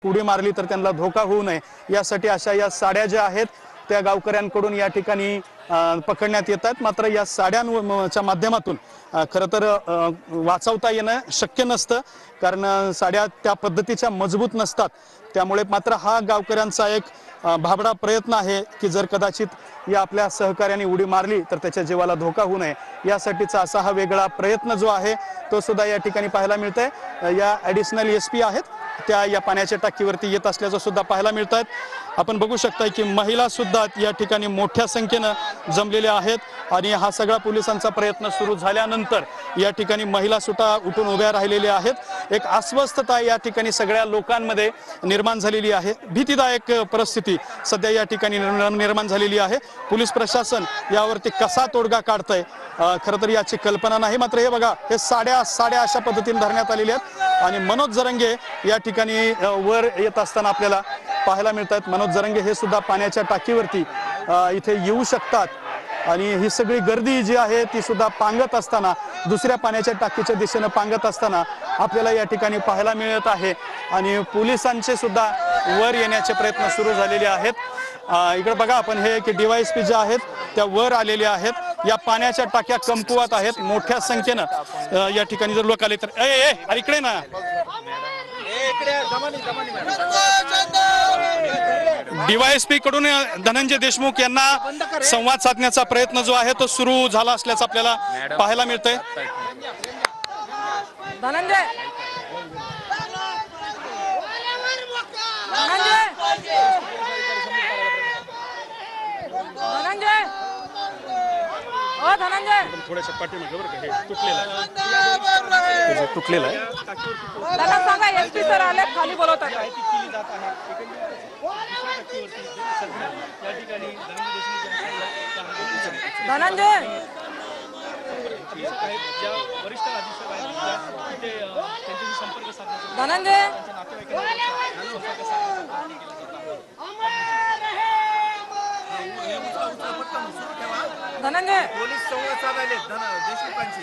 उडी मारली तर त्यांना धोका होऊ नये यासाठी अशा या साड्या ज्या आहेत त्या गावकऱ्यांकडून या ठिकाणी पकडण्यात येतात। मात्र या साड्यांच्या माध्यमातून खरं तर वाचवता येणं शक्य नसतं, कारण साड्या त्या पद्धतीच्या मजबूत नसतात। त्यामुळे मात्र हा गावकऱ्यांचा एक भाबडा प्रयत्न आहे की जर कदाचित या आपल्या सहकार्याने उडी मारली तर त्याच्या जीवाला धोका होऊ नये यासाठीचा असा हा वेगळा प्रयत्न जो आहे तो सुद्धा या ठिकाणी पाहायला मिळतंय। या ॲडिशनल SP आहेत त्या या पाण्याच्या टाकीवरती येत असल्याचं सुद्धा पाहायला मिळतात। आपण बघू शकताय की महिला सुद्धा या ठिकाणी मोठ्या संख्येनं जमलेल्या आहेत आणि हा सगळा पोलिसांचा प्रयत्न सुरू झाल्यानंतर या ठिकाणी महिला सुद्धा उठून उभ्या राहिलेल्या आहेत। एक अस्वस्थता या ठिकाणी सगळ्या लोकांमध्ये निर्माण झालेली आहे। भीतीदायक परिस्थिती सध्या या ठिकाणी निर्माण झालेली आहे। पोलीस प्रशासन यावरती कसा तोडगा काढतंय खरं तर याची कल्पना नाही। मात्र हे बघा, हे साड्या अशा पद्धतीने धरण्यात आलेल्या आहेत आणि मनोज जरंगे या ठिकाणी वर येत असताना आपल्याला पाहायला मिळतात। मनोज जरंगे हे सुद्धा पाण्याच्या टाकीवरती इथे येऊ शकतात आणि ही सगळी गर्दी जी आहे ती सुद्धा पांगत असताना, दुसऱ्या पाण्याच्या टाकीच्या दिशेने पांगत असताना आपल्याला या ठिकाणी पाहायला मिळत आहे आणि पोलिसांचे सुद्धा वर येण्याचे प्रयत्न सुरू झालेले आहेत। इकडे बघा आपण हे की DYSP जे आहेत त्या वर आलेल्या आहेत। या पाण्याच्या टाक्या कमकुवत आहेत, मोठ्या संख्येनं या ठिकाणी जर लोक आले तर अरे इकडे ना DYSP कडून धनंजय देशमुख यांना संवाद साधण्याचा प्रयत्न जो आहे तो सुरू झाला असल्याचं आपल्याला पाहायला मिळतंय। धनंजय ओ धनंजय थोड्याशा पाठीमागे बरं का, हे तुटलेलं आहे त्यांना सांगा SP सर आले खाली बोलवतात। धनंजय धनंजय धनंजय पोलीस संवाद साधायले देशमुखांची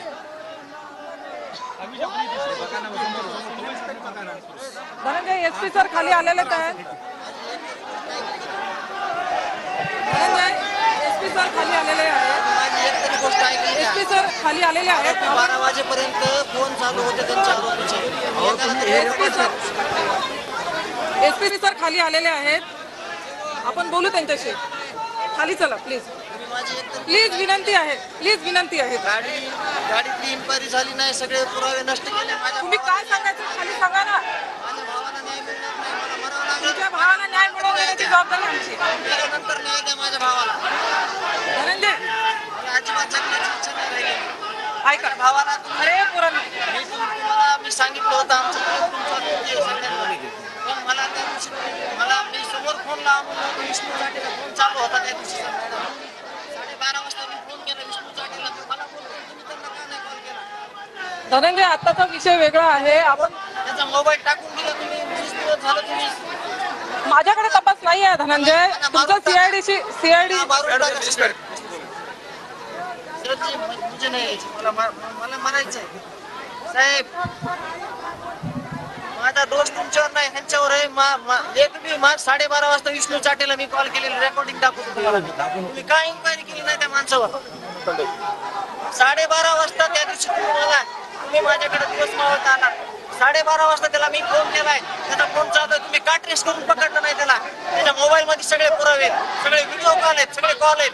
धनंजय SP सर खाली आलेले आहेत। धनंजय SP सर खाली आलेले आहेत। माझी एक तरी गोष्ट ऐकली का? SP सर खाली आलेले आहेत। 12 वाजेपर्यंत फोन चालू होते त्यांच्या आरोपीचे। SP सर खाली आलेले आहेत, आपण बोलू त्यांच्याशी। खाली चला प्लीज, प्लीज विनंती आहे, प्लीज विनंती आहे। गाडीतली इन्क्वायरी झाली नाही, सगळे पुरावे नष्ट केले। तुम्ही काय सांगायचं खाली सांगा ना। माझ्या भावाला न्याय मिळणार नाही, मला मरावं लागलं। तुमच्या भावाला न्याय मिळवून देण्याची जबाबदारी आमची। नंतर न्याय द्या माझ्या भावाला। धनंजय मला अजिबात जगण्याची इच्छा नाही राहिली। ऐका भावाला अरे पुरण मी सांगितलं होतं आमचं पण मला त्या दिवशी मी समोर फोन लावून विष्णू चाटेला फोन चालू होता त्या दिवशी। 12:30 वाजता मी फोन केला विष्णू चाटेला, मला बोलतो तुम्ही त्यांना का नाही कॉल केला? धनंजय आताचा विषय वेगळा आहे। आपण त्याचा मोबाईल टाकून दिला तुम्ही, 20 दिवस झालं तुम्ही। माझ्याकडे तपास नाही आहे धनंजय, तुमचं CID म्हणजे नाही यायची, मला मारायचं आहे साहेब। माझा दोष तुमच्यावर नाही, ह्यांच्यावर आहे। एक मी 12:30 वाजता विष्णू चाटेला मी कॉल केलेली रेकॉर्डिंग दाखवतो तुम्हाला। तुम्ही काय इन्क्वायरी केली नाही त्या माणसावर? 12:30 वाजता त्या दिवशी तुम्ही माझ्याकडे दिवस मावळता आला। 12:30 वाजता त्याला मी फोन केलाय, त्याचा फोन चालू आहे, तुम्ही का ट्रेस करून पकडलं नाही त्याला? त्याच्या मोबाईल मध्ये सगळे पुरावे, सगळे व्हिडिओ कॉल आहेत, सगळे कॉल आहेत।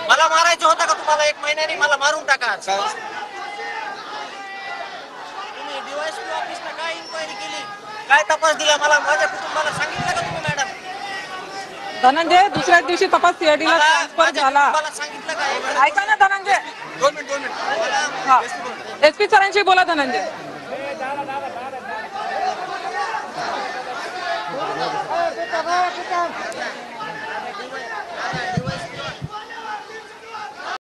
मला मारायचं होतं का तुम्हाला? 1 महिन्याने मला मारून टाका। तुम्ही DYSP ऑफिसला काय इन्क्वायरी केली, काय तपास दिला मला? माझ्या कुटुंबाला सांगितलं का तुम्ही मॅडम? धनंजय दुसऱ्या दिवशी तपास CID ला ट्रान्सफर झाला। मला सांगितलं का? ऐका ना धनंजय, 2 मिनिट हा SP सरांशी बोला धनंजय।